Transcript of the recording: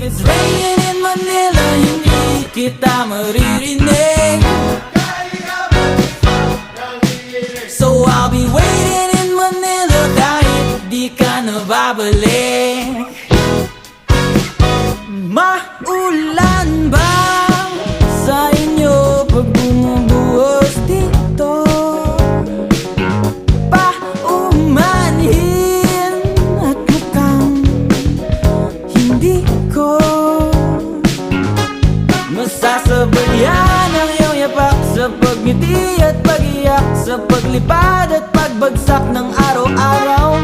it's raining in Manila, hindi kita maririnig. So I'll be waiting in Manila kahit di ka na babalik. Maulan ba sa inyo pag bumubuhos dito? Paumanhin at mukhang hindi ko masasabayan ang iyong yapak sa pagngiti at pag-iyak, sa paglipad at pagbagsak ng araw-araw.